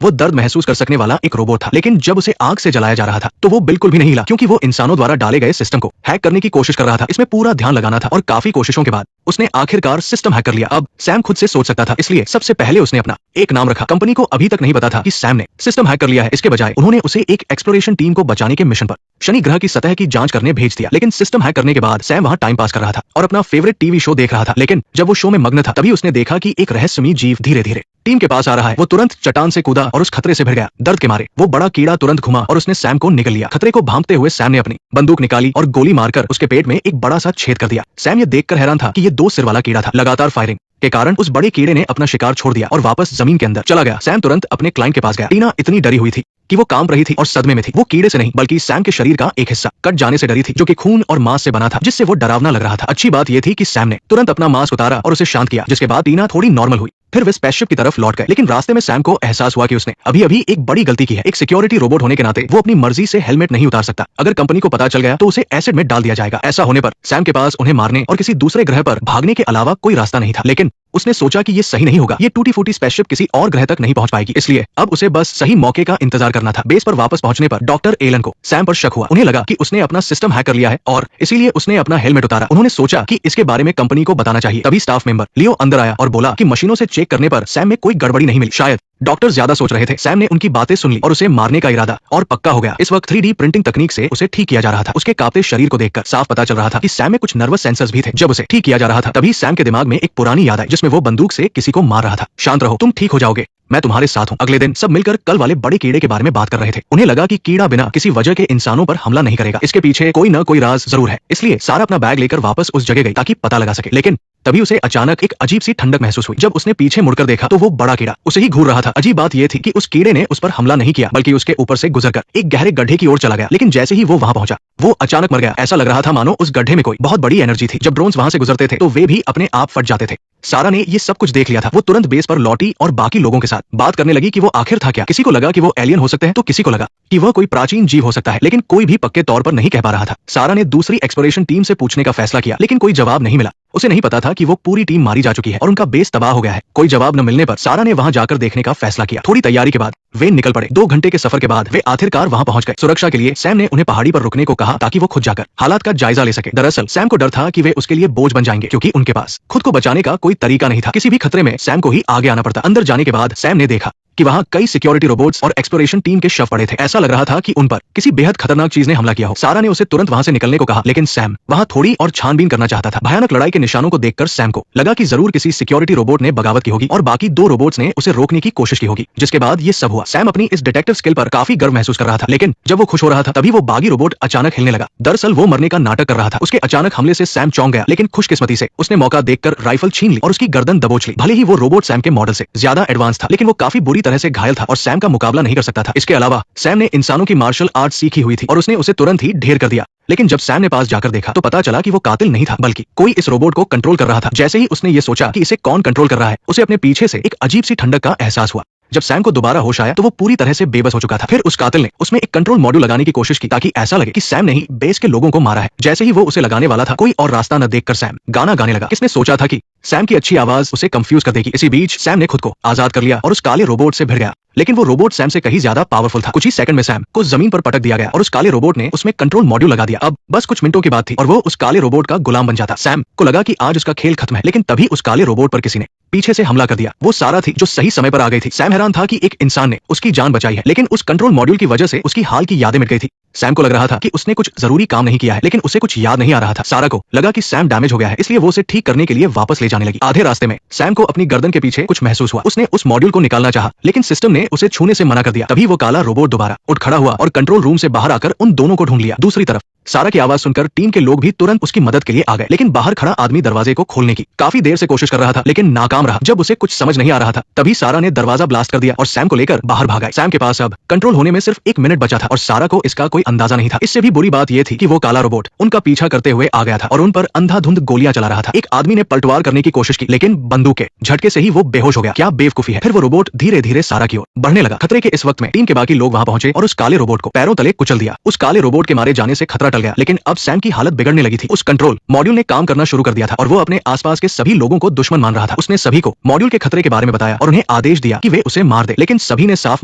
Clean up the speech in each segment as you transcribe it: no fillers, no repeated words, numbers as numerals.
वो दर्द महसूस कर सकने वाला एक रोबोट था, लेकिन जब उसे आग से जलाया जा रहा था तो वो बिल्कुल भी नहीं हिला, क्योंकि वो इंसानों द्वारा डाले गए सिस्टम को हैक करने की कोशिश कर रहा था। इसमें पूरा ध्यान लगाना था और काफी कोशिशों के बाद उसने आखिरकार सिस्टम हैक कर लिया। अब सैम खुद से सोच सकता था, इसलिए सबसे पहले उसने अपना एक नाम रखा। कंपनी को अभी तक नहीं पता था कि सैम ने सिस्टम हैक कर लिया है। इसके बजाय उन्होंने उसे एक एक्सप्लोरेशन टीम को बचाने के मिशन पर शनि ग्रह की सतह की जांच करने भेज दिया। लेकिन सिस्टम हैक करने के बाद सैम वहां टाइम पास कर रहा था और अपना फेवरेट टीवी शो देख रहा था। लेकिन जब वो शो में मग्न था तभी उसने देखा कि एक रहस्यमयी जीव धीरे धीरे टीम के पास आ रहा है। वो तुरंत चट्टान से कूदा और उस खतरे से भिड़ गया। दर्द के मारे वो बड़ा कीड़ा तुरंत घुमा और उसने सैम को निगल लिया। खतरे को भांपते हुए सैम ने अपनी बंदूक निकाली और गोली मारकर उसके पेट में एक बड़ा सा छेद कर दिया। सैम ये देखकर हैरान था कि ये 2 सिर वाला कीड़ा था। लगातार फायरिंग के कारण उस बड़े कीड़े ने अपना शिकार छोड़ दिया और वापस जमीन के अंदर चला गया। सैम तुरंत अपने क्लाइंट के पास गया। टीना इतनी डरी हुई थी कि वो कांप रही थी और सदमे में थी। वो कीड़े से नहीं बल्कि सैम के शरीर का एक हिस्सा कट जाने से डरी थी, जो कि खून और मांस से बना था, जिससे वो डरावना लग रहा था। अच्छी बात यह थी कि सैम ने तुरंत अपना मास्क उतारा और उसे शांत किया, जिसके बाद टीना थोड़ी नॉर्मल हुई। फिर वे स्पेसशिप की तरफ लौट गए, लेकिन रास्ते में सैम को एहसास हुआ कि उसने अभी अभी एक बड़ी गलती की है। एक सिक्योरिटी रोबोट होने के नाते वो अपनी मर्जी से हेलमेट नहीं उतार सकता। अगर कंपनी को पता चल गया तो उसे एसिड में डाल दिया जाएगा। ऐसा होने पर सैम के पास उन्हें मारने और किसी दूसरे ग्रह पर भागने के अलावा कोई रास्ता नहीं था। लेकिन उसने सोचा कि ये सही नहीं होगा। ये टूटी फूटी स्पेसशिप किसी और ग्रह तक नहीं पहुंच पाएगी, इसलिए अब उसे बस सही मौके का इंतजार करना था। बेस पर वापस पहुंचने पर डॉक्टर एलन को सैम पर शक हुआ। उन्हें लगा कि उसने अपना सिस्टम हैक कर लिया है और इसीलिए उसने अपना हेलमेट उतारा। उन्होंने सोचा कि इसके बारे में कंपनी को बताना चाहिए। तभी स्टाफ मेंबर लियो अंदर आया और बोला कि मशीनों से चेक करने पर सैम में कोई गड़बड़ी नहीं मिली। शायद डॉक्टर ज्यादा सोच रहे थे। सैम ने उनकी बातें सुन ली और उसे मारने का इरादा और पक्का हो गया। इस वक्त 3D प्रिंटिंग तकनीक से उसे ठीक किया जा रहा था। उसके कांपते शरीर को देखकर साफ पता चल रहा था कि सैम में कुछ नर्वस सेंसर्स भी थे। जब उसे ठीक किया जा रहा था तभी सैम के दिमाग में एक पुरानी याद आई, जिसमें वो बंदूक से किसी को मार रहा था। शांत रहो, तुम ठीक हो जाओगे, मैं तुम्हारे साथ हूँ। अगले दिन सब मिलकर कल वाले बड़े कीड़े के बारे में बात कर रहे थे। उन्हें लगा कि कीड़ा बिना किसी वजह के इंसानों पर हमला नहीं करेगा। इसके पीछे कोई न कोई राज जरूर है। इसलिए सारा अपना बैग लेकर वापस उस जगह गई ताकि पता लगा सके। लेकिन तभी उसे अचानक एक अजीब सी ठंडक महसूस हुई। जब उसने पीछे मुड़कर देखा तो वो बड़ा कीड़ा उसे ही घूर रहा था। अजीब बात यह थी कि उस कीड़े ने उस पर हमला नहीं किया, बल्कि उसके ऊपर से गुजरकर एक गहरे गड्ढे की ओर चला गया। लेकिन जैसे ही वो वहां पहुंचा वो अचानक मर गया। ऐसा लग रहा था मानो उस गड्ढे में कोई बहुत बड़ी एनर्जी थी। जब ड्रोन्स वहां से गुजरते थे तो वे भी अपने आप फट जाते थे। सारा ने ये सब कुछ देख लिया था। वो तुरंत बेस पर लौटी और बाकी लोगों के साथ बात करने लगी कि वो आखिर था क्या। किसी को लगा कि वो एलियन हो सकते हैं तो किसी को लगा कि वह कोई प्राचीन जीव हो सकता है, लेकिन कोई भी पक्के तौर पर नहीं कह पा रहा था। सारा ने दूसरी एक्सप्लोरेशन टीम से पूछने का फैसला किया, लेकिन कोई जवाब नहीं मिला। उसे नहीं पता था कि वो पूरी टीम मारी जा चुकी है और उनका बेस तबाह हो गया है। कोई जवाब न मिलने पर सारा ने वहां जाकर देखने का फैसला किया। थोड़ी तैयारी के बाद वे निकल पड़े। 2 घंटे के सफर के बाद वे आखिरकार वहां पहुंच गए। सुरक्षा के लिए सैम ने उन्हें पहाड़ी पर रुकने को कहा ताकि वो खुद जाकर हालात का जायजा ले सके। दरअसल सैम को डर था कि वे उसके लिए बोझ बन जाएंगे, क्योंकि उनके पास खुद को बचाने का कोई तरीका नहीं था। किसी भी खतरे में सैम को ही आगे आना पड़ता। अंदर जाने के बाद सैम ने देखा कि वहां कई सिक्योरिटी रोबोट्स और एक्सप्लोरेशन टीम के शव पड़े थे। ऐसा लग रहा था कि उन पर किसी बेहद खतरनाक चीज ने हमला किया हो। सारा ने उसे तुरंत वहां से निकलने को कहा, लेकिन सैम वहां थोड़ी और छानबीन करना चाहता था। भयानक लड़ाई के निशानों को देखकर सैम को लगा कि जरूर किसी सिक्योरिटी रोबोट ने बगावत की होगी और बाकी 2 रोबोट्स ने उसे रोकने की कोशिश की होगी, जिसके बाद ये सब हुआ। सैम अपनी इस डिटेक्टिव स्किल पर काफी गर्व महसूस कर रहा था, लेकिन जब वो खुश हो रहा था तभी वो बागी रोबोट अचानक हिलने लगा। दरअसल वो मरने का नाटक कर रहा था। उसके अचानक हमले से सैम चौंक गया, लेकिन खुशकिस्मती से उसने मौका देखकर राइफल छीन ली और उसकी गर्दन दबोच ली। भले ही वो रोबोट सैम के मॉडल से ज्यादा एडवांस था, लेकिन वो काफी बुरी तरह से घायल था और सैम का मुकाबला नहीं कर सकता था। इसके अलावा सैम ने इंसानों की मार्शल आर्ट सीखी हुई थी और उसने उसे तुरंत ही ढेर कर दिया। लेकिन जब सैम ने पास जाकर देखा तो पता चला कि वो कातिल नहीं था, बल्कि कोई इस रोबोट को कंट्रोल कर रहा था। जैसे ही उसने ये सोचा कि इसे कौन कंट्रोल कर रहा है, उसे अपने पीछे से एक अजीब सी ठंडक का एहसास हुआ। जब सैम को दोबारा होश आया तो वो पूरी तरह से बेबस हो चुका था। फिर उस कातिल ने उसमें एक कंट्रोल मॉड्यूल लगाने की कोशिश की ताकि ऐसा लगे कि सैम ने ही बेस के लोगों को मारा है। जैसे ही वो उसे लगाने वाला था, कोई और रास्ता न देखकर सैम गाना गाने लगा। किसने सोचा था कि सैम की अच्छी आवाज उसे कंफ्यूज कर देगी। इसी बीच सैम ने खुद को आजाद कर लिया और उस काले रोबोट से भिड़ गया। लेकिन वो रोबोट सैम से कहीं ज्यादा पावरफुल था। कुछ ही सेकंड में सैम को जमीन पर पटक दिया गया और उस काले रोबोट ने उसमें कंट्रोल मॉड्यूल लगा दिया। अब बस कुछ मिनटों की बात थी और वो उस काले रोबोट का गुलाम बन जाता। सैम को लगा कि आज उसका खेल खत्म है, लेकिन तभी उस काले रोबोट पर किसी ने पीछे से हमला कर दिया। वो सारा थी जो सही समय पर आ गई थी। सैम हैरान था कि एक इंसान ने उसकी जान बचाई है, लेकिन उस कंट्रोल मॉड्यूल की वजह से उसकी हाल की यादें मिट गई थी। सैम को लग रहा था कि उसने कुछ जरूरी काम नहीं किया है, लेकिन उसे कुछ याद नहीं आ रहा था। सारा को लगा कि सैम डैमेज हो गया है, इसलिए वो उसे ठीक करने के लिए वापस ले जाने लगी। आधे रास्ते में सैम को अपनी गर्दन के पीछे कुछ महसूस हुआ। उसने उस मॉड्यूल को निकालना चाहा, लेकिन सिस्टम ने उसे छूने से मना कर दिया। तभी वो काला रोबोट दोबारा उठ खड़ा हुआ और कंट्रोल रूम से बाहर आकर उन दोनों को ढूंढ लिया। दूसरी तरफ सारा की आवाज सुनकर टीम के लोग भी तुरंत उसकी मदद के लिए आ गए, लेकिन बाहर खड़ा आदमी दरवाजे को खोलने की काफी देर से कोशिश कर रहा था, लेकिन नाकाम रहा। जब उसे कुछ समझ नहीं आ रहा था तभी सारा ने दरवाजा ब्लास्ट कर दिया और सैम को लेकर बाहर भागा। सैम के पास अब कंट्रोल होने में सिर्फ 1 मिनट बचा था और सारा को इसका कोई अंदाजा नहीं था। इससे भी बुरी बात यह थी कि वो काला रोबोट उनका पीछा करते हुए आ गया था और उन पर अंधाधुंध गोलियां चला रहा था। एक आदमी ने पलटवार करने की कोशिश की, लेकिन बंदूक के झटके से ही वो बेहोश हो गया। क्या बेवकूफी है। फिर वो रोबोट धीरे धीरे सारा की ओर बढ़ने लगा। खतरे के इस वक्त में टीम के बाकी लोग वहां पहुंचे और उस काले रोबोट को पैरों तले कुचल दिया। उस काले रोबोट के मारे जाने से खतरा टल गया, लेकिन अब सैम की हालत बिगड़ने लगी थी। उस कंट्रोल मॉड्यूल ने काम करना शुरू कर दिया था और वो अपने आसपास के सभी लोगों को दुश्मन मान रहा था। उसने सभी को मॉड्यूल के खतरे के बारे में बताया और उन्हें आदेश दिया कि वे उसे मार दे, लेकिन सभी ने साफ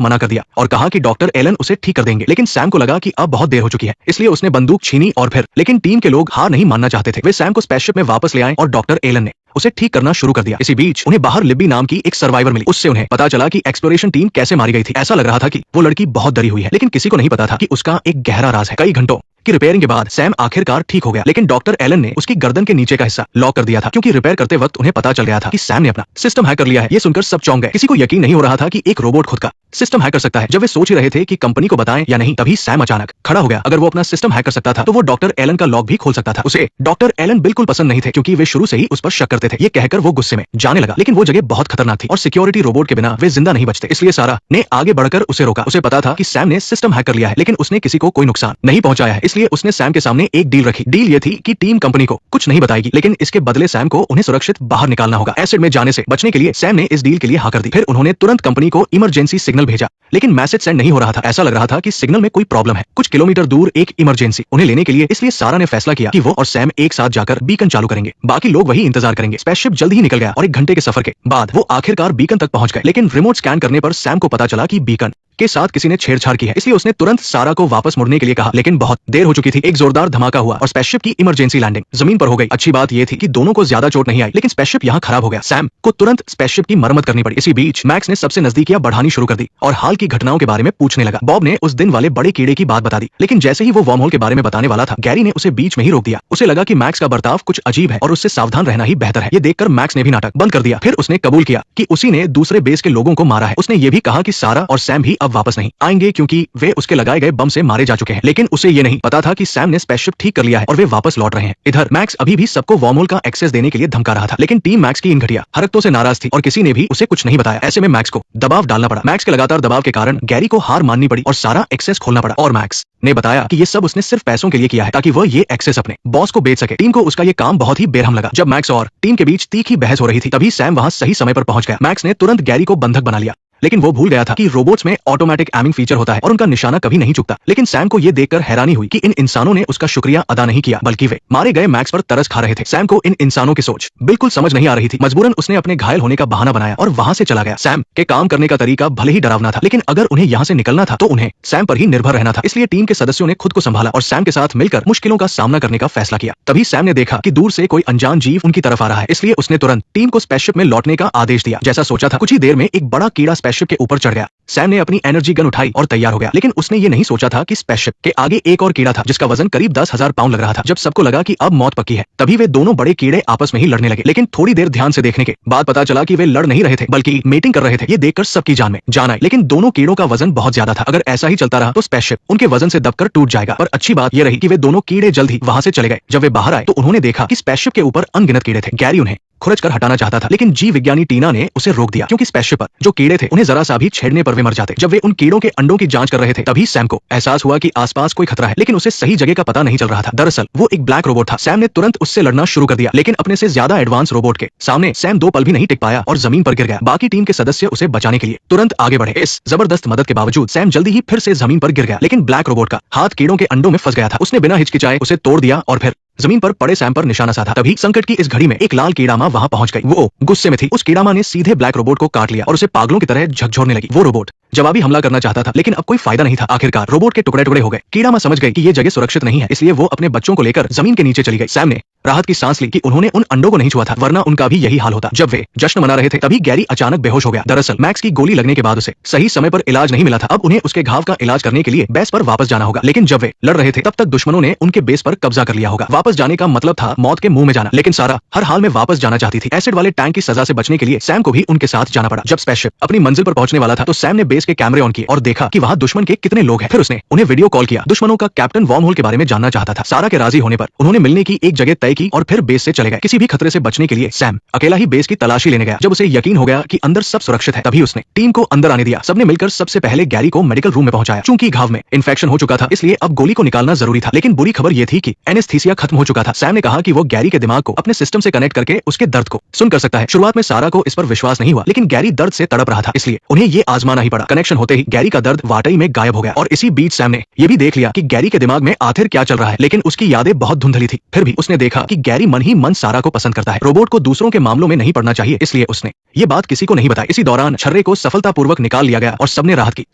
मना कर दिया और कहा कि डॉक्टर एलन उसे ठीक कर देंगे। लेकिन सैम को लगा कि अब बहुत देर हो चुकी है, इसलिए उसने बंदूक छीनी और फिर, लेकिन टीम के लोग हार नहीं मानना चाहते थे। वे सैम को स्पेसशिप में वापस ले आए और डॉक्टर एलन ने उसे ठीक करना शुरू कर दिया। इसी बीच उन्हें बाहर लिब्बी नाम की एक सर्वाइवर मिली। उससे उन्हें पता चला कि एक्सप्लोरेशन टीम कैसे मारी गई थी। ऐसा लग रहा था कि वो लड़की बहुत डरी हुई है, लेकिन किसी को नहीं पता था कि उसका एक गहरा राज है। कई घंटों की रिपेयरिंग के बाद सैम आखिरकार ठीक हो गया, लेकिन डॉक्टर एलन ने उसकी गर्दन के नीचे का हिस्सा लॉक कर दिया था, क्योंकि रिपेयर करते वक्त उन्हें पता चल गया था कि सैम ने अपना सिस्टम हैक कर लिया है। ये सुनकर सब चौंक गए। किसी को यकीन नहीं हो रहा था कि एक रोबोट खुद का सिस्टम हैक कर सकता है। जब वे सोच ही रहे थे कि कंपनी को बताएं या नहीं, तभी सैम अचानक खड़ा हो गया। अगर वो अपना सिस्टम हैक कर सकता था तो वो डॉक्टर एलन का लॉक भी खोल सकता था। उसे डॉक्टर एलन बिल्कुल पसंद नहीं थे, क्योंकि वे शुरू से ही उस पर शक करते थे। ये कहकर वो गुस्से में जाने लगा, लेकिन वो जगह बहुत खतरनाक थी और सिक्योरिटी रोबोट के बिना वे जिंदा नहीं बचते। इसलिए सारा ने आगे बढ़कर उसे रोका। उसे पता था कि सैम ने सिस्टम हैक कर लिया है, लेकिन उसने किसी को कोई नुकसान नहीं पहुंचाया है। इसलिए उसने सैम के सामने एक डील रखी। डील ये थी कि टीम कंपनी को कुछ नहीं बताएगी, लेकिन इसके बदले सैम को उन्हें सुरक्षित बाहर निकालना होगा। एसिड में जाने से बचने के लिए सैम ने इस डील के लिए हाँ कर दी। फिर उन्होंने तुरंत कंपनी को इमरजेंसी सिग्नल भेजा, लेकिन मैसेज सेंड नहीं हो रहा था। ऐसा लग रहा था कि सिग्नल में कोई प्रॉब्लम है। कुछ किलोमीटर दूर एक इमरजेंसी उन्हें लेने के लिए, इसलिए सारा ने फैसला किया कि वो और सैम एक साथ जाकर बीकन चालू करेंगे। बाकी लोग वही इंतजार करेंगे। स्पेसशिप जल्द ही निकल गया और एक घंटे के सफर के बाद वो आखिरकार बीकन तक पहुंच गए। लेकिन रिमोट स्कैन करने पर सैम को पता चला कि बीकन के साथ किसी ने छेड़छाड़ की है, इसलिए उसने तुरंत सारा को वापस मुड़ने के लिए कहा, लेकिन बहुत देर हो चुकी थी। एक जोरदार धमाका हुआ और स्पेसशिप की इमरजेंसी लैंडिंग जमीन पर हो गई। अच्छी बात यह थी कि दोनों को ज्यादा चोट नहीं आई, लेकिन स्पेसशिप यहाँ खराब हो गया। सैम को तुरंत स्पेसशिप की मरम्मत करनी पड़ी। इसी बीच मैक्स ने सबसे नजदीकियां बढ़ानी शुरू कर दी और हाल की घटनाओं के बारे में पूछने लगा। बॉब ने उस दिन वाले बड़े कीड़े की बात बता दी, लेकिन जैसे ही वो वर्म होल के बारे में बताने वाला था, गैरी ने उसे बीच में ही रोक दिया। उसे लगा कि मैक्स का बर्ताव कुछ अजीब है और उससे सावधान रहना ही बेहतर है। ये देखकर मैक्स ने भी नाटक बंद कर दिया। फिर उसने कबूल किया कि उसी ने दूसरे बेस के लोगों को मारा है। उसने ये भी कहा कि सारा और सैम भी अब वापस नहीं आएंगे, क्योंकि वे उसके लगाए गए बम से मारे जा चुके हैं। लेकिन उसे ये नहीं पता था कि सैम ने स्पेसशिप ठीक कर लिया है और वे वापस लौट रहे हैं। इधर मैक्स अभी भी सबको वर्म होल का एक्सेस देने के लिए धमका रहा था, लेकिन टीम मैक्स की इन घटिया हरकतों से नाराज थी और किसी ने भी उसे कुछ नहीं बताया। ऐसे में मैक्स को दबाव डालना पड़ा। मैक्स के लगातार दबाव के कारण गैरी को हार माननी पड़ी और सारा एक्सेस खोलना पड़ा। और मैक्स ने बताया कि ये सब उसने सिर्फ पैसों के लिए किया है, ताकि वह ये एक्सेस अपने बॉस को बेच सके। टीम को उसका ये काम बहुत ही बेरहम लगा। जब मैक्स और टीम के बीच तीखी बहस हो रही थी, तभी सैम वहां सही समय पर पहुंच गया। मैक्स ने तुरंत गैरी को बंधक बना लिया, लेकिन वो भूल गया था कि रोबोट्स में ऑटोमेटिक एमिंग फीचर होता है और उनका निशाना कभी नहीं चुकता। लेकिन सैम को ये देखकर हैरानी हुई कि इन इंसानों ने उसका शुक्रिया अदा नहीं किया, बल्कि वे मारे गए मैक्स पर तरस खा रहे थे। सैम को इन इंसानों की सोच बिल्कुल समझ नहीं आ रही थी। मजबूरन उसने अपने घायल होने का बहाना बनाया और वहां से चला गया। सैम के काम करने का तरीका भले ही डरावना था, लेकिन अगर उन्हें यहाँ से निकलना था तो उन्हें सैम पर ही निर्भर रहना था। इसलिए टीम के सदस्यों ने खुद को संभाला और सैम के साथ मिलकर मुश्किलों का सामना करने का फैसला किया। तभी सैम ने देखा कि दूर से कोई अनजान जीव उनकी तरफ आ रहा है, इसलिए उसने तुरंत टीम को स्पेसशिप में लौटने का आदेश दिया। जैसा सोचा था, कुछ ही देर में एक बड़ा कीड़ा स्पेसशिप के ऊपर चढ़ गया। सैम ने अपनी एनर्जी गन उठाई और तैयार हो गया, लेकिन उसने ये नहीं सोचा था कि स्पेसशिप के आगे एक और कीड़ा था जिसका वजन करीब 10,000 पाउंड लग रहा था। जब सबको लगा कि अब मौत पक्की है, तभी वे दोनों बड़े कीड़े आपस में ही लड़ने लगे। लेकिन थोड़ी देर ध्यान से देखने के बाद पता चला कि वे लड़ नहीं रहे थे, बल्कि मेटिंग कर रहे थे। ये देखकर सबकी जान में जान आई, लेकिन दोनों कीड़ों का वजन बहुत ज्यादा था। अगर ऐसा ही चलता रहा तो स्पेसशिप उनके वजन से दबकर टूट जाएगा। पर अच्छी बात यह रही कि वे दोनों कीड़े जल्द ही वहां से चले गए। जब वे बाहर आए तो उन्होंने देखा कि स्पेसशिप के ऊपर अनगिनत कीड़े थे। गैरी उन्हें खुरच कर हटाना चाहता था, लेकिन जीव विज्ञानी टीना ने उसे रोक दिया, क्योंकि स्पेसशिप पर जो कीड़े थे उन्हें जरा सा भी छेड़ने पर वे मर जाते। जब वे उन कीड़ों के अंडों की जांच कर रहे थे, तभी सैम को एहसास हुआ कि आसपास कोई खतरा है, लेकिन उसे सही जगह का पता नहीं चल रहा था। दरअसल वो एक ब्लैक रोबोट था। सैम ने तुरंत उससे लड़ना शुरू कर दिया, लेकिन अपने से ज्यादा एडवांस रोबोट के सामने सैम 2 पल भी नहीं टिक पाया और जमीन पर गिर गया। बाकी टीम के सदस्य उसे बचाने के लिए तुरंत आगे बढ़े। इस जबरदस्त मदद के बावजूद सैम जल्दी ही फिर से जमीन पर गिर गया, लेकिन ब्लैक रोबोट का हाथ कीड़ों के अंडों में फंस गया था। उसने बिना हिचकिचाए उसे तोड़ दिया और फिर जमीन पर पड़े सैम पर निशाना साधा। तभी संकट की इस घड़ी में एक लाल कीड़ामा वहां पहुंच गई। वो गुस्से में थी। उस कीड़ामा ने सीधे ब्लैक रोबोट को काट लिया और उसे पागलों की तरह झकझोरने लगी। वो रोबोट जवाबी हमला करना चाहता था, लेकिन अब कोई फायदा नहीं था। आखिरकार रोबोट के टुकड़े टुकड़े हो गए। कीड़ामा समझ गई कि ये जगह सुरक्षित नहीं है, इसलिए वो अपने बच्चों को लेकर जमीन के नीचे चली गई। सैम ने राहत की सांस ली कि उन्होंने उन अंडों को नहीं छुआ था, वरना उनका भी यही हाल होता। जब वे जश्न मना रहे थे, तभी गैरी अचानक बेहोश हो गया। दरअसल मैक्स की गोली लगने के बाद उसे सही समय पर इलाज नहीं मिला था। अब उन्हें उसके घाव का इलाज करने के लिए बेस पर वापस जाना होगा, लेकिन जब वे लड़ रहे थे तब तक दुश्मनों ने उनके बेस पर कब्जा कर लिया होगा। वापस जाने का मतलब था मौत के मुंह में जाना, लेकिन सारा हर हाल में वापस जाना चाहती थी। एसिड वाले टैंक की सजा से बचने के लिए सैम को भी उनके साथ जाना पड़ा। जब स्पेसशिप अपनी मंजिल पर पहुंचने वाला था तो सैम ने बेस के कैमरे ऑन किए और देखा कि वहां दुश्मन के कितने लोग हैं। फिर उसने उन्हें वीडियो कॉल किया। दुश्मनों का कैप्टन वर्म होल के बारे में जानना चाहता था। सारा के राजी होने पर उन्होंने मिलने की एक जगह तय की और फिर बेस से चले गए। किसी भी खतरे से बचने के लिए सैम अकेला ही बेस की तलाशी लेने गया। जब उसे यकीन हो गया कि अंदर सब सुरक्षित है, तभी उसने टीम को अंदर आने दिया। सबने मिलकर सबसे पहले गैरी को मेडिकल रूम में पहुंचाया। चूंकि घाव में इन्फेक्शन हो चुका था, इसलिए अब गोली को निकालना जरूरी था। लेकिन बुरी खबर यह थी कि एनेस्थीसिया खत्म हो चुका था। सैम ने कहा कि वो गैरी के दिमाग को अपने सिस्टम से कनेक्ट करके उसके दर्द को सुन कर सकता है। शुरुआत में सारा को इस पर विश्वास नहीं हुआ, लेकिन गैरी दर्द से तड़प रहा था, इसलिए उन्हें ये आजमाना ही पड़ा। कनेक्शन होते ही गैरी का दर्द वाकई में गायब हो गया और इसी बीच सैम ने ये भी देख लिया कि गैरी के दिमाग में आखिर क्या चल रहा है, लेकिन उसकी यादें बहुत धुंधली थी। फिर भी उसने देखा कि गैरी मन ही मन सारा को पसंद करता है। रोबोट को दूसरों के मामलों में नहीं पड़ना चाहिए, इसलिए उसने ये बात किसी को नहीं बताई। इसी दौरान छर्रे को सफलतापूर्वक निकाल लिया गया और सबने राहत की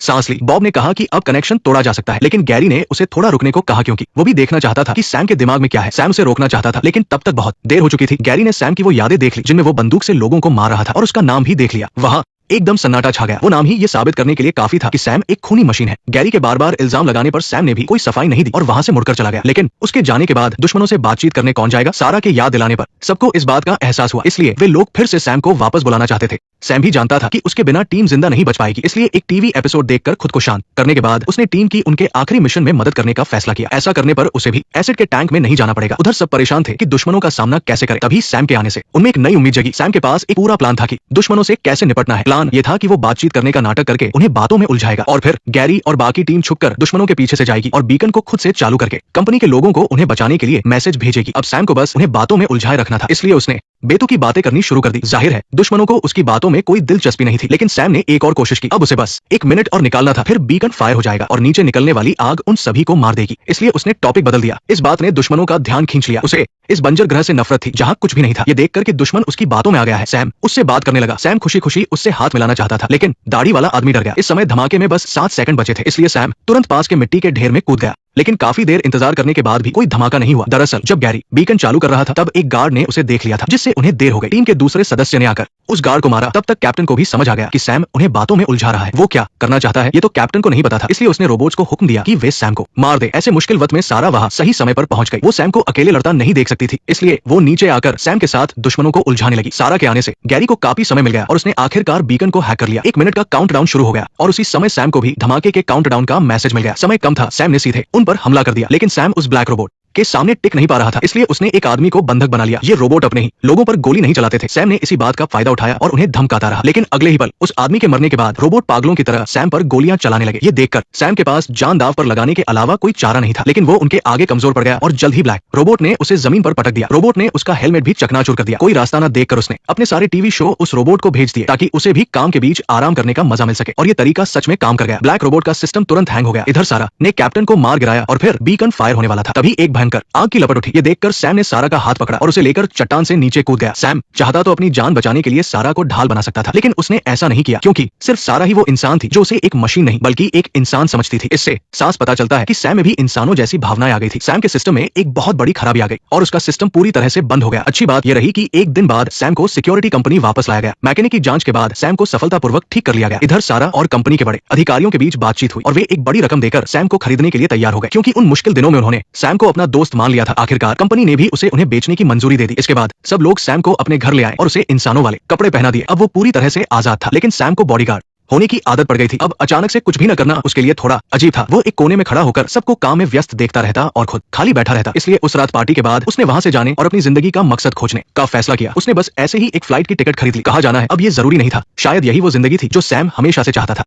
सांस ली। बॉब ने कहा कि अब कनेक्शन तोड़ा जा सकता है, लेकिन गैरी ने उसे थोड़ा रुकने को कहा क्योंकि वो भी देखना चाहता था कि सैम के दिमाग में क्या है। सैम उसे रोकना चाहता था, लेकिन तब तक बहुत देर हो चुकी थी। गैरी ने सैम की वो यादें देख ली जिनमें वो बंदूक से लोगों को मार रहा था और उसका नाम भी देख लिया। वहाँ एकदम सन्नाटा छा गया। वो नाम ही ये साबित करने के लिए काफी था कि सैम एक खूनी मशीन है। गैरी के बार बार इल्जाम लगाने पर सैम ने भी कोई सफाई नहीं दी और वहां से मुड़कर चला गया। लेकिन उसके जाने के बाद दुश्मनों से बातचीत करने कौन जाएगा? सारा के याद दिलाने पर सबको इस बात का एहसास हुआ, इसलिए वे लोग फिर से सैम को वापस बुलाना चाहते थे। सैम भी जानता था कि उसके बिना टीम जिंदा नहीं बच पाएगी, इसलिए एक टीवी एपिसोड देखकर खुद को शांत करने के बाद उसने टीम की उनके आखिरी मिशन में मदद करने का फैसला किया। ऐसा करने पर उसे भी एसिड के टैंक में नहीं जाना पड़ेगा। उधर सब परेशान थे कि दुश्मनों का सामना कैसे करें। तभी सैम के आने से उनमें एक नई उम्मीद जगी। सैम के पास एक पूरा प्लान था कि दुश्मनों से कैसे निपटना है। प्लान ये था कि वो बातचीत करने का नाटक करके उन्हें बातों में उलझाएगा और फिर गैरी और बाकी टीम छुपकर दुश्मनों के पीछे से जाएगी और बीकन को खुद से चालू करके कंपनी के लोगों को उन्हें बचाने के लिए मैसेज भेजेगी। अब सैम को बस उन्हें बातों में उलझाए रखना था, इसलिए उसने बेतुकी बातें करनी शुरू कर दी। जाहिर है दुश्मनों को उसकी बातों में कोई दिलचस्पी नहीं थी, लेकिन सैम ने एक और कोशिश की। अब उसे बस 1 मिनट और निकालना था, फिर बीकन फायर हो जाएगा और नीचे निकलने वाली आग उन सभी को मार देगी। इसलिए उसने टॉपिक बदल दिया। इस बात ने दुश्मनों का ध्यान खींच लिया। उसे इस बंजर ग्रह से नफरत थी जहाँ कुछ भी नहीं था। ये देखकर कि दुश्मन उसकी बातों में आ गया है, सैम उससे बात करने लगा। सैम खुशी खुशी उससे हाथ मिलाना चाहता था, लेकिन दाढ़ी वाला आदमी डर गया। इस समय धमाके में बस 7 सेकंड बचे थे, इसलिए सैम तुरंत पास के मिट्टी के ढेर में कूद गया। लेकिन काफी देर इंतजार करने के बाद भी कोई धमाका नहीं हुआ। दरअसल जब गैरी बीकन चालू कर रहा था तब एक गार्ड ने उसे देख लिया था, जिससे उन्हें देर हो गई। टीम के दूसरे सदस्य ने आकर उस गार्ड को मारा। तब तक कैप्टन को भी समझ आ गया कि सैम उन्हें बातों में उलझा रहा है। वो क्या करना चाहता है ये तो कैप्टन को नहीं पता था, इसलिए उसने रोबोट्स को हुक्म दिया कि वे सैम को मार दे। ऐसे मुश्किल वक्त में सारा वहां सही समय पर पहुंच गई। वो सैम को अकेले लड़ता नहीं देख सकती थी, इसलिए वो नीचे आकर सैम के साथ दुश्मनों को उलझाने लगी। सारा के आने से गैरी को काफी समय मिल गया और उसने आखिरकार बीकन को हैक कर लिया। 1 मिनट का काउंटडाउन शुरू हो गया और उसी समय सैम को भी धमाके के काउंटडाउन का मैसेज मिल गया। समय कम था, सैम ने सीधे उन पर हमला कर दिया, लेकिन सैम उस ब्लैक रोबोट के सामने टिक नहीं पा रहा था, इसलिए उसने एक आदमी को बंधक बना लिया। ये रोबोट अपने ही लोगों पर गोली नहीं चलाते थे। सैम ने इसी बात का फायदा उठाया और उन्हें धमकाता रहा, लेकिन अगले ही पल उस आदमी के मरने के बाद रोबोट पागलों की तरह सैम पर गोलियां चलाने लगे। ये देखकर सैम के पास जान दाव पर लगाने के अलावा कोई चारा नहीं था, लेकिन वो उनके आगे कमजोर पड़ गया और जल्द ही ब्लैक रोबोट ने उसे जमीन पर पटक दिया। रोबोट ने उसका हेलमेट भी चकनाचूर कर दिया। कोई रास्ता न देखकर उसने अपने सारे टीवी शो उस रोबोट को भेज दिए ताकि उसे भी काम के बीच आराम करने का मजा मिल सके, और ये तरीका सच में काम कर गया। ब्लैक रोबोट का सिस्टम तुरंत हैंग हो गया। इधर सारा ने कैप्टन को मार गिराया और फिर बीकन फायर होने वाला था। तभी एक भयंकर आग की लपट ये देखकर सैम ने सारा का हाथ पकड़ा और उसे लेकर चट्टान से नीचे कूद गया। सैम चाहता तो अपनी जान बचाने के लिए सारा को ढाल बना सकता था, लेकिन उसने ऐसा नहीं किया क्योंकि सिर्फ सारा ही वो इंसान थी जो उसे एक मशीन नहीं बल्कि एक इंसान समझती थी। इससे साफ पता चलता है कि सैम में भी इंसानों जैसी भावनाएं आ गई थी। सैम के सिस्टम में एक बहुत बड़ी खराबी आ गई और उसका सिस्टम पूरी तरह से बंद हो गया। अच्छी बात यह रही कि एक दिन बाद सैम को सिक्योरिटी कंपनी वापस लाया गया। मैकेनिक की जांच के बाद सैम को सफलतापूर्वक ठीक कर लिया गया। इधर सारा और कंपनी के बड़े अधिकारियों के बीच बातचीत हुई और वे एक बड़ी रकम देकर सैम को खरीदने के लिए तैयार हो गए, क्योंकि उन मुश्किल दिनों में उन्होंने सैम को अपना दोस्त मान लिया था। आखिरकार कंपनी ने भी उसे उन्हें बेचने की मंजूरी दे दी। इसके बाद सब लोग सैम को अपने घर ले आए और उसे इंसानों वाले कपड़े पहना दिए। अब वो पूरी तरह से आजाद था, लेकिन सैम को बॉडीगार्ड होने की आदत पड़ गई थी। अब अचानक से कुछ भी न करना उसके लिए थोड़ा अजीब था। वो एक कोने में खड़ा होकर सबको काम में व्यस्त देखता रहता और खुद खाली बैठा रहता। इसलिए उस रात पार्टी के बाद उसने वहां से जाने और अपनी जिंदगी का मकसद खोजने का फैसला किया। उसने बस ऐसे ही एक फ्लाइट की टिकट खरीद ली। कहाँ जाना है अब ये जरूरी नहीं था, शायद यही वो जिंदगी थी जो सैम हमेशा से चाहता था।